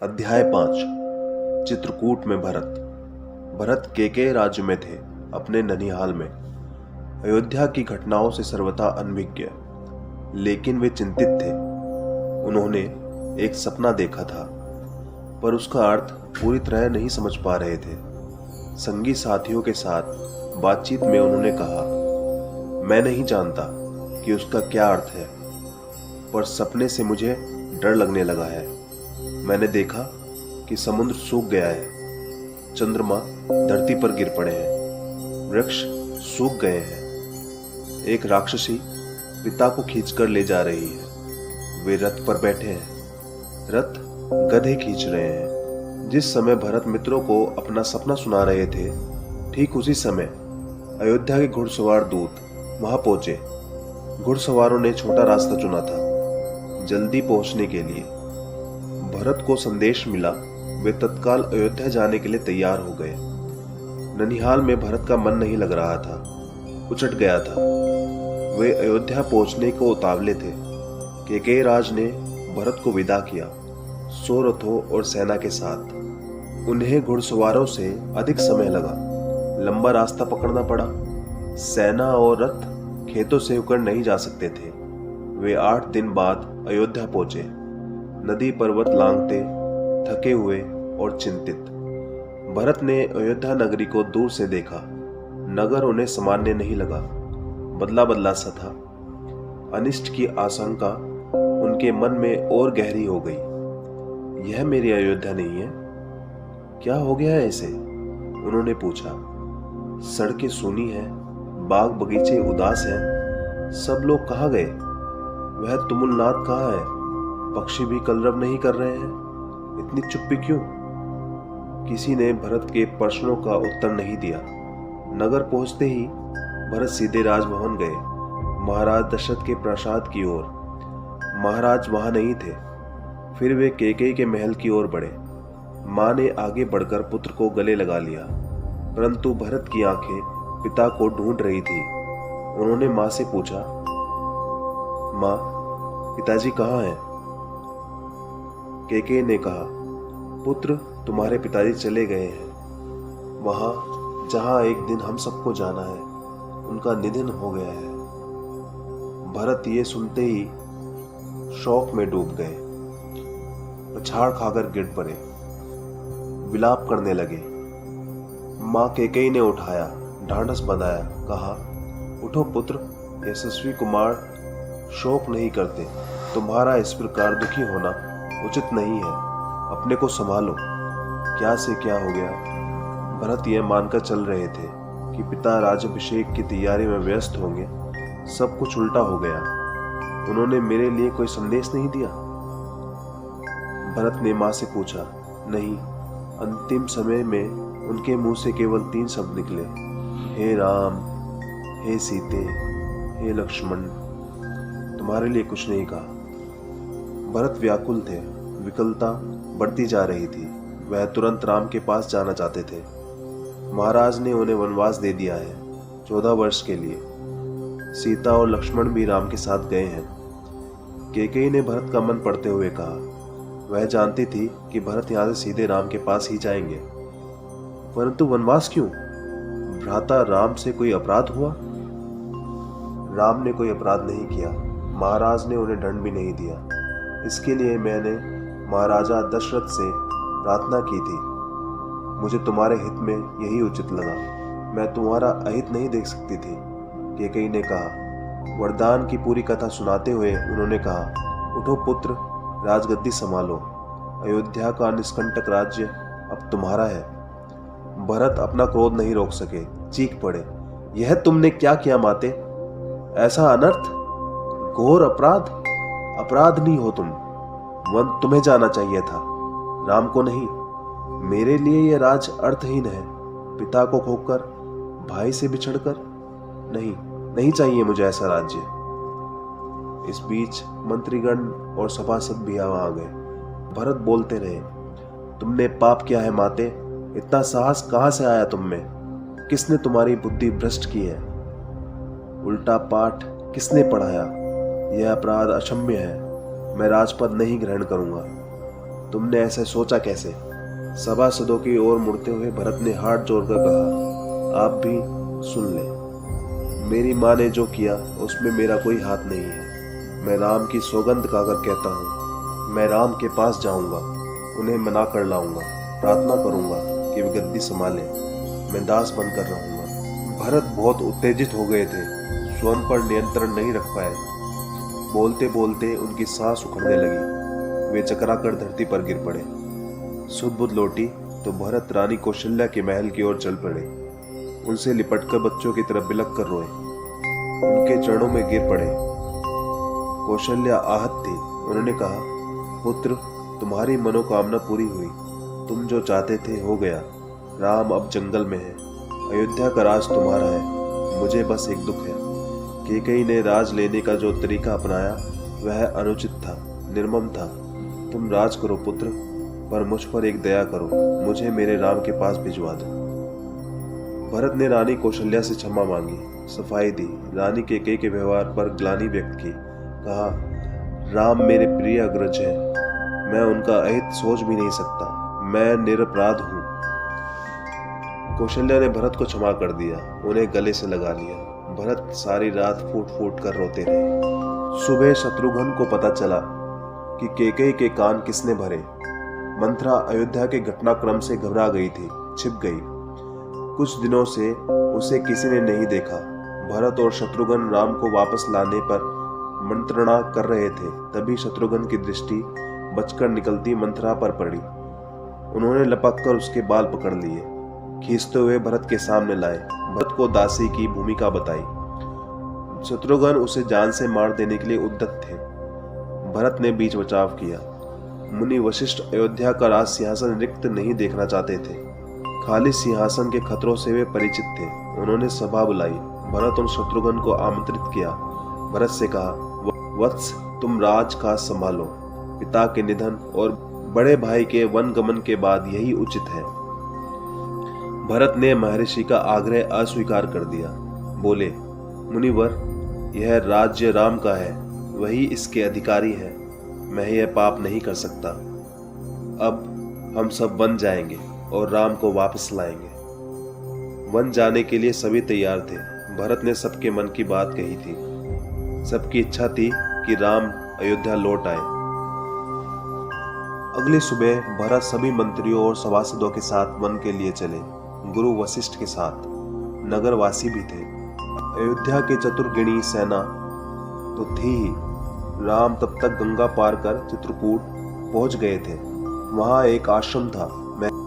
अध्याय 5। चित्रकूट में भरत। भरत केकय राज्य में थे, अपने ननिहाल में। अयोध्या की घटनाओं से सर्वथा अनभिज्ञ, लेकिन वे चिंतित थे। उन्होंने एक सपना देखा था, पर उसका अर्थ पूरी तरह नहीं समझ पा रहे थे। संगी साथियों के साथ बातचीत में उन्होंने कहा, मैं नहीं जानता कि उसका क्या अर्थ है, पर सपने से मुझे डर लगने लगा है। मैंने देखा कि समुद्र सूख गया है, चंद्रमा धरती पर गिर पड़े हैं, वृक्ष सूख गए हैं। एक राक्षसी पिता को खींचकर ले जा रही है। वे रथ पर बैठे हैं, रथ गधे खींच रहे हैं। जिस समय भरत मित्रों को अपना सपना सुना रहे थे, ठीक उसी समय अयोध्या के घुड़सवार दूत वहां पहुंचे। घुड़सवारों ने छोटा रास्ता चुना था, जल्दी पहुंचने के लिए। भरत को संदेश मिला, वे तत्काल अयोध्या जाने के लिए तैयार हो गए। ननिहाल में भरत का मन नहीं लग रहा था, उचट गया था। वे अयोध्या पहुंचने को उतावले थे। केकय राज ने भरत को विदा किया, 100 रथों और सेना के साथ। उन्हें घुड़सवारों से अधिक समय लगा, लंबा रास्ता पकड़ना पड़ा। सेना और रथ खेतों से होकर नहीं जा सकते थे। वे 8 दिन बाद अयोध्या पहुंचे, नदी पर्वत लांघते, थके हुए और चिंतित। भरत ने अयोध्या नगरी को दूर से देखा। नगर उन्हें सामान्य नहीं लगा, बदला बदला सा था। अनिष्ट की आशंका उनके मन में और गहरी हो गई। यह मेरी अयोध्या नहीं है, क्या हो गया है इसे? उन्होंने पूछा। सड़कें सूनी हैं, बाग बगीचे उदास हैं। सब लोग कहाँ गए? वह तुमुलनाद कहाँ है? पक्षी भी कलरव नहीं कर रहे हैं। इतनी चुप्पी क्यों? किसी ने भरत के प्रश्नों का उत्तर नहीं दिया। नगर पहुंचते ही भरत सीधे राजभवन गए, महाराज दशरथ के प्रासाद की ओर। महाराज वहां नहीं थे। फिर वे केकई के महल की ओर बढ़े। मां ने आगे बढ़कर पुत्र को गले लगा लिया, परंतु भरत की आंखें पिता को ढूंढ रही थी। उन्होंने मां से पूछा, मां, पिताजी कहाँ हैं? केकई ने कहा, पुत्र, तुम्हारे पिताजी चले गए हैं वहां जहां एक दिन हम सबको जाना है। उनका निधन हो गया है। भरत ये सुनते ही शोक में डूब गए, पछाड़ खाकर गिर पड़े, विलाप करने लगे। मां केकई ने उठाया, ढांढस बंधाया, कहा, उठो पुत्र, यशस्वी कुमार शोक नहीं करते। तुम्हारा इस प्रकार दुखी होना उचित नहीं है। अपने को संभालो। क्या से क्या हो गया? भरत यह मानकर चल रहे थे कि पिता राज्याभिषेक की तैयारी में व्यस्त होंगे। सब कुछ उल्टा हो गया। उन्होंने मेरे लिए कोई संदेश नहीं दिया? भरत ने मां से पूछा। नहीं। अंतिम समय में उनके मुंह से केवल 3 शब्द निकले, हे राम, हे सीते, हे लक्ष्मण। तुम्हारे लिए कुछ नहीं कहा। भरत व्याकुल थे, विकलता बढ़ती जा रही थी। वह तुरंत राम के पास जाना चाहते थे। महाराज ने उन्हें वनवास दे दिया है, 14 वर्ष के लिए। सीता और लक्ष्मण भी राम के साथ गए हैं। केकई ने भरत का मन पढ़ते हुए कहा। वह जानती थी कि भरत यहाँ से सीधे राम के पास ही जाएंगे। परंतु वनवास क्यों? भ्राता राम से कोई अपराध हुआ? राम ने कोई अपराध नहीं किया। महाराज ने उन्हें दंड भी नहीं दिया। इसके लिए मैंने महाराजा दशरथ से प्रार्थना की थी। मुझे तुम्हारे हित में यही उचित लगा। मैं तुम्हारा अहित नहीं देख सकती थी। केकई ने कहा। वरदान की पूरी कथा सुनाते हुए उन्होंने कहा, उठो पुत्र, राजगद्दी संभालो। अयोध्या का निष्कंटक राज्य अब तुम्हारा है। भरत अपना क्रोध नहीं रोक सके, चीख पड़े, यह तुमने क्या किया माते? ऐसा अनर्थ, घोर अपराध। अपराधनी हो तुम। वन तुम्हें जाना चाहिए था, राम को नहीं। मेरे लिए यह राज अर्थहीन है। पिता को खोकर, भाई से बिछड़कर। नहीं, नहीं चाहिए मुझे ऐसा राज्य। इस बीच मंत्रीगण और सभासद भी वहां आ गए। भरत बोलते रहे, तुमने पाप किया है माते। इतना साहस कहां से आया तुम में? किसने तुम्हारी बुद्धि भ्रष्ट की है? उल्टा पाठ किसने पढ़ाया? यह अपराध अक्षम्य है। मैं राजपद नहीं ग्रहण करूंगा। तुमने ऐसा सोचा कैसे? सभासदों की ओर मुड़ते हुए भरत ने हाथ जोड़कर कहा, आप भी सुन ले। मेरी माँ ने जो किया उसमें मेरा कोई हाथ नहीं है। मैं राम की सौगंध खाकर कहता हूँ, मैं राम के पास जाऊंगा, उन्हें मना कर लाऊंगा, प्रार्थना करूंगा कि वे गद्दी संभालें, मैं दास बनकर रहूंगा। भरत बहुत उत्तेजित हो गए थे, स्वयं पर नियंत्रण नहीं रख पाए। बोलते बोलते उनकी सांस उखड़ने लगी, वे चकराकर धरती पर गिर पड़े। सुध-बुध लौटी तो भरत रानी कौशल्या के महल की ओर चल पड़े। उनसे लिपटकर बच्चों की तरफ बिलख कर रोए, उनके चरणों में गिर पड़े। कौशल्या आहत थी। उन्होंने कहा, पुत्र, तुम्हारी मनोकामना पूरी हुई, तुम जो चाहते थे हो गया। राम अब जंगल में है, अयोध्या का राज तुम्हारा है। मुझे बस एक दुख है, कैकेयी ने राज लेने का जो तरीका अपनाया वह अनुचित था, निर्मम था। तुम राज करो पुत्र, पर मुझ पर एक दया करो, मुझे मेरे राम के पास भिजवा दो। भरत ने रानी कौशल्या से क्षमा मांगी, सफाई दी, रानी कैकेयी के व्यवहार पर ग्लानि व्यक्त की। कहा, राम मेरे प्रिय अग्रज है, मैं उनका अहित सोच भी नहीं सकता, मैं निरपराध हूँ। कौशल्या ने भरत को क्षमा कर दिया, उन्हें गले से लगा लिया। भरत सारी रात फूट फूट कर रोते रहे। सुबह शत्रुघ्न को पता चला कि कैकेयी के कान किसने भरे। मंथरा अयोध्या के घटनाक्रम से घबरा गई थी, छिप गई। कुछ दिनों से उसे किसी ने नहीं देखा। भरत और शत्रुघ्न राम को वापस लाने पर मंत्रणा कर रहे थे, तभी शत्रुघ्न की दृष्टि बचकर निकलती मंथरा पर पड़ी। उन्होंने लपक कर उसके बाल पकड़ लिए, खींचते हुए भरत के सामने लाए, भरत को दासी की भूमिका बताई। शत्रुघ्न उसे जान से मार देने के लिए उद्यत थे। भरत ने बीच बचाव किया। मुनि वशिष्ठ अयोध्या का राज सिंहासन रिक्त नहीं देखना चाहते थे, खाली सिंहासन के खतरों से वे परिचित थे। उन्होंने सभा बुलाई, भरत और शत्रुघ्न को आमंत्रित किया। भरत से कहा, वत्स, तुम राजकाज संभालो, पिता के निधन और बड़े भाई के वनगमन के बाद यही उचित है। भरत ने महर्षि का आग्रह अस्वीकार कर दिया। बोले, मुनिवर, यह राज्य राम का है, वही इसके अधिकारी है, मैं यह पाप नहीं कर सकता। अब हम सब वन जाएंगे और राम को वापस लाएंगे। वन जाने के लिए सभी तैयार थे। भरत ने सबके मन की बात कही थी। सबकी इच्छा थी कि राम अयोध्या लौट आए। अगली सुबह भरत सभी मंत्रियों और सभासदों के साथ वन के लिए चले, गुरु वशिष्ठ के साथ। नगरवासी भी थे। अयोध्या की चतुर्गिणी सेना तो थी ही। राम तब तक गंगा पार कर चित्रकूट पहुंच गए थे। वहां एक आश्रम था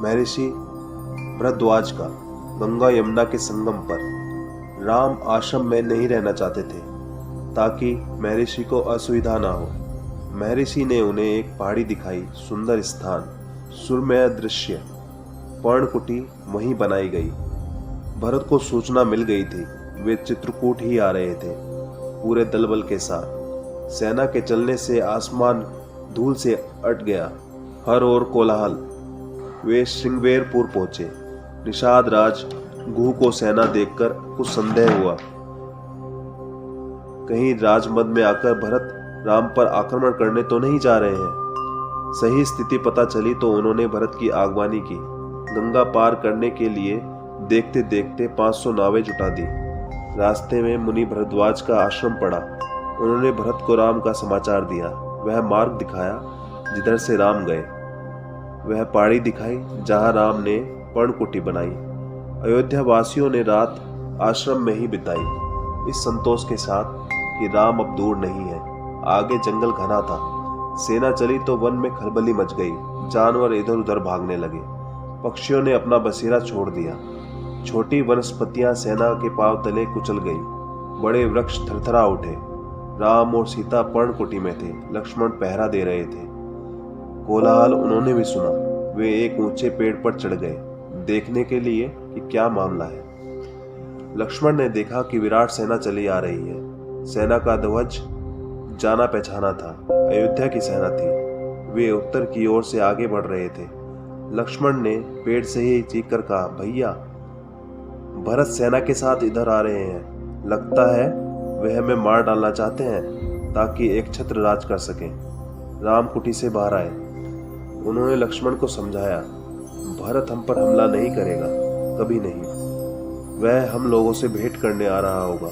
महर्षि भरद्वाज का, गंगा यमुना के संगम पर। राम आश्रम में नहीं रहना चाहते थे ताकि महर्षि को असुविधा ना हो। महर्षि ने उन्हें एक पहाड़ी दिखाई, सुंदर स्थान, सुरम्य दृश्य, पर्णकुटी वहीं बनाई गई। भरत को सूचना मिल गई थी, वे चित्रकूट ही आ रहे थे, पूरे दलबल के साथ। सेना के चलने से आसमान धूल से अट गया, हर ओर कोलाहल। वे श्रृंगवेरपुर पहुंचे। निषाद राज गुह को सेना देखकर कुछ संदेह हुआ। कहीं राजमद में आकर भरत राम पर आक्रमण करने तो नहीं जा रहे हैं। सही स्थिति पता चली तो उन्होंने भरत की आगवानी की। गंगा पार करने के लिए देखते देखते 500 नावें जुटा दी। रास्ते में मुनि भरद्वाज का आश्रम पड़ा। उन्होंने भरत को राम का समाचार दिया। वह मार्ग दिखाया जिधर से राम गए, वह पहाड़ी दिखाई जहां राम ने पर्णकुटी बनाई। अयोध्या वासियों ने रात आश्रम में ही बिताई, इस संतोष के साथ कि राम अब दूर नहीं है। आगे जंगल घना था। सेना चली तो वन में खलबली मच गई। जानवर इधर उधर भागने लगे। पक्षियों ने अपना बसेरा छोड़ दिया। छोटी वनस्पतियां सेना के पांव तले कुचल गई। बड़े वृक्ष थरथरा उठे। राम और सीता पर्णकुटी में थे। लक्ष्मण पहरा दे रहे थे। कोलाहल उन्होंने भी सुना। वे एक ऊंचे पेड़ पर चढ़ गए देखने के लिए कि क्या मामला है। लक्ष्मण ने देखा कि विराट सेना चली आ रही है। सेना का ध्वज जाना पहचाना था, अयोध्या की सेना थी। वे उत्तर की ओर से आगे बढ़ रहे थे। लक्ष्मण ने पेड़ से ही चीख कर कहा, भैया, भरत सेना के साथ इधर आ रहे हैं। लगता है वे हमें मार डालना चाहते हैं ताकि एक छत्र राज कर सकें। राम कुटी से बाहर आए। उन्होंने लक्ष्मण को समझाया, भरत हम पर हमला नहीं करेगा, कभी नहीं। वह हम लोगों से भेंट करने आ रहा होगा।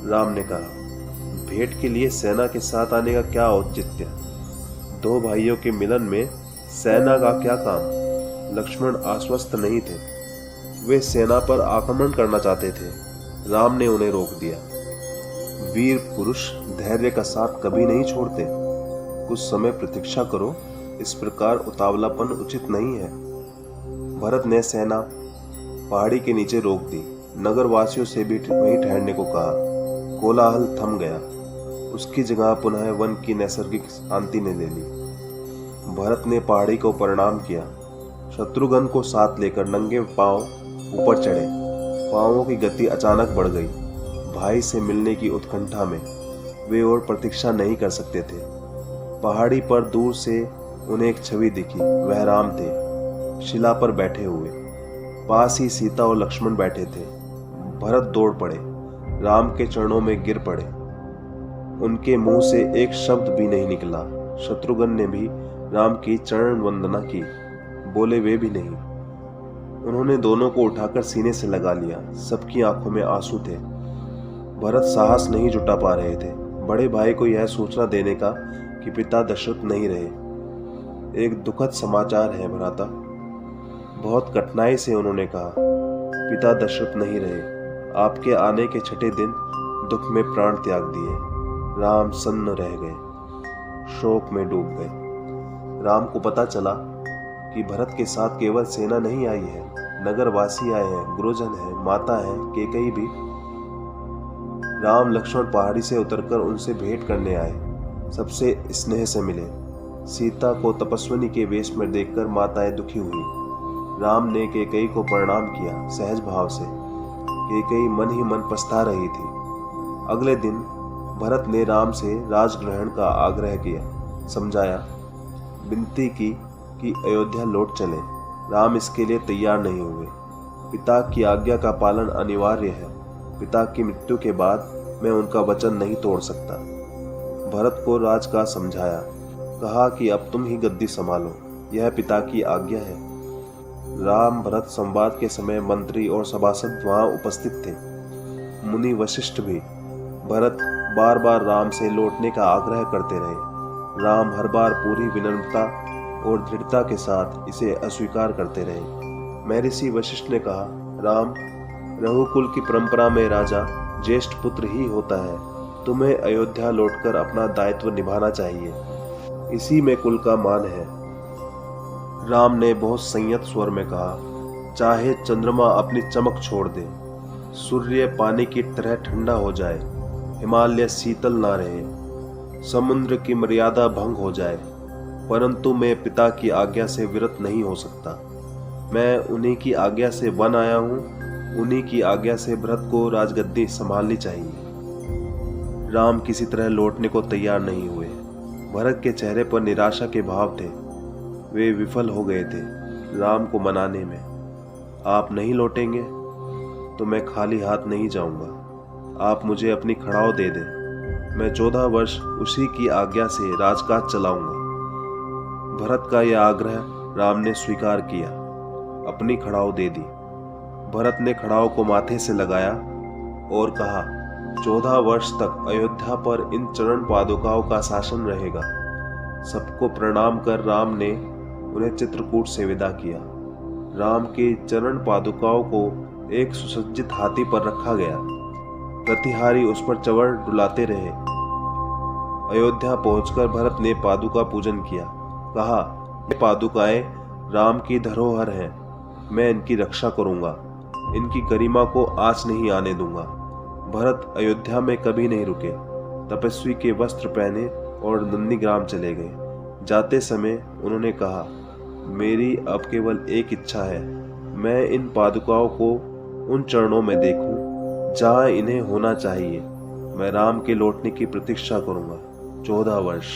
राम ने कहा, भेंट के लिए सेना के साथ आने का क्या औचित्य? दो भाइयों के मिलन में सेना का क्या काम? लक्ष्मण आश्वस्त नहीं थे। वे सेना पर आक्रमण करना चाहते थे। राम ने उन्हें रोक दिया। वीर पुरुष धैर्य का साथ कभी नहीं छोड़ते। कुछ समय प्रतीक्षा करो, इस प्रकार उतावलापन उचित नहीं है। भरत ने सेना पहाड़ी के नीचे रोक दी। नगर वासियों से भी वहीं ठहरने को कहा। कोलाहल थम गया। उसकी जगह पुनः वन की नैसर्गिक शांति ने ले ली। भरत ने पहाड़ी को प्रणाम किया। शत्रुघ्न को साथ लेकर नंगे पांव ऊपर चढ़े। पांवों की गति अचानक बढ़ गई। भाई से मिलने की उत्कंठा में वे और प्रतीक्षा नहीं कर सकते थे। पहाड़ी पर दूर से उन्हें एक छवि दिखी। वह राम थे, शिला पर बैठे हुए। पास ही सीता और लक्ष्मण बैठे थे। भरत दौड़ पड़े, राम के चरणों में गिर पड़े। उनके मुंह से एक शब्द भी नहीं निकला। शत्रुघ्न ने भी राम की चरण वंदना की, बोले वे भी नहीं। उन्होंने दोनों को उठाकर सीने से लगा लिया। सबकी आंखों में आंसू थे। भरत साहस नहीं जुटा पा रहे थे बड़े भाई को यह सूचना देने का कि पिता दशरथ नहीं रहे। एक दुखद समाचार है भ्राता। बहुत कठिनाई से उन्होंने कहा, पिता दशरथ नहीं रहे। आपके आने के छठे दिन दुख में प्राण त्याग दिए। राम सन्न रह गए, शोक में डूब गए। राम को पता चला कि भरत के साथ केवल सेना नहीं आई है, नगरवासी आए हैं, गुरुजन है, माता है, कैकेयी भी। राम लक्ष्मण पहाड़ी से उतरकर उनसे भेंट करने आए। सबसे स्नेह से मिले। सीता को तपस्विनी के वेश में देखकर माताएं दुखी हुई। राम ने कैकेयी को प्रणाम किया सहज भाव से। कैकेयी मन ही मन पछता रही थी। अगले दिन भरत ने राम से राजग्रहण का आग्रह किया, समझाया, विनती की कि अयोध्या लौट चले। राम इसके लिए तैयार नहीं हुए। पिता की आज्ञा का पालन अनिवार्य है। पिता की मृत्यु के बाद मैं उनका वचन नहीं तोड़ सकता। भरत को राज का समझाया, कहा कि अब तुम ही गद्दी संभालो, यह पिता की आज्ञा है। राम भरत संवाद के समय मंत्री और सभासद वहां उपस्थित थे, मुनि वशिष्ठ भी। भरत बार बार राम से लौटने का आग्रह करते रहे। राम हर बार पूरी विनम्रता और दृढ़ता के साथ इसे अस्वीकार करते रहे। महर्षि वशिष्ठ ने कहा, राम, रघुकुल की परंपरा में राजा ज्येष्ठ पुत्र ही होता है। तुम्हें अयोध्या लौटकर अपना दायित्व निभाना चाहिए, इसी में कुल का मान है। राम ने बहुत संयत स्वर में कहा, चाहे चंद्रमा अपनी चमक छोड़ दे, सूर्य पानी की तरह ठंडा हो जाए, हिमालय शीतल ना रहे, समुद्र की मर्यादा भंग हो जाए, परंतु मैं पिता की आज्ञा से विरत नहीं हो सकता। मैं उन्हीं की आज्ञा से वन आया हूँ, उन्हीं की आज्ञा से भरत को राजगद्दी संभालनी चाहिए। राम किसी तरह लौटने को तैयार नहीं हुए। भरत के चेहरे पर निराशा के भाव थे। वे विफल हो गए थे राम को मनाने में। आप नहीं लौटेंगे तो मैं खाली हाथ नहीं जाऊंगा। आप मुझे अपनी खड़ाऊ दे दें, मैं 14 वर्ष उसी की आज्ञा से राजकाज चलाऊंगा। भरत का यह आग्रह राम ने स्वीकार किया, अपनी खड़ाऊ दे दी। भरत ने खड़ाऊ को माथे से लगाया और कहा, 14 वर्ष तक अयोध्या पर इन चरण पादुकाओं का शासन रहेगा। सबको प्रणाम कर राम ने उन्हें चित्रकूट से विदा किया। राम के चरण पादुकाओं को एक सुसज्जित हाथी पर रखा गया। प्रतिहारी उस पर चवर डुलाते रहे। अयोध्या पहुंचकर भरत ने पादुका पूजन किया। कहा, ये पादुकाएं राम की धरोहर हैं, मैं इनकी रक्षा करूंगा, इनकी गरिमा को आँच नहीं आने दूंगा। भरत अयोध्या में कभी नहीं रुके। तपस्वी के वस्त्र पहने और नंदीग्राम चले गए। जाते समय उन्होंने कहा, मेरी अब केवल एक इच्छा है, मैं इन पादुकाओं को उन चरणों में देखूं जहां इन्हें होना चाहिए। मैं राम के लौटने की प्रतीक्षा करूंगा 14 वर्ष।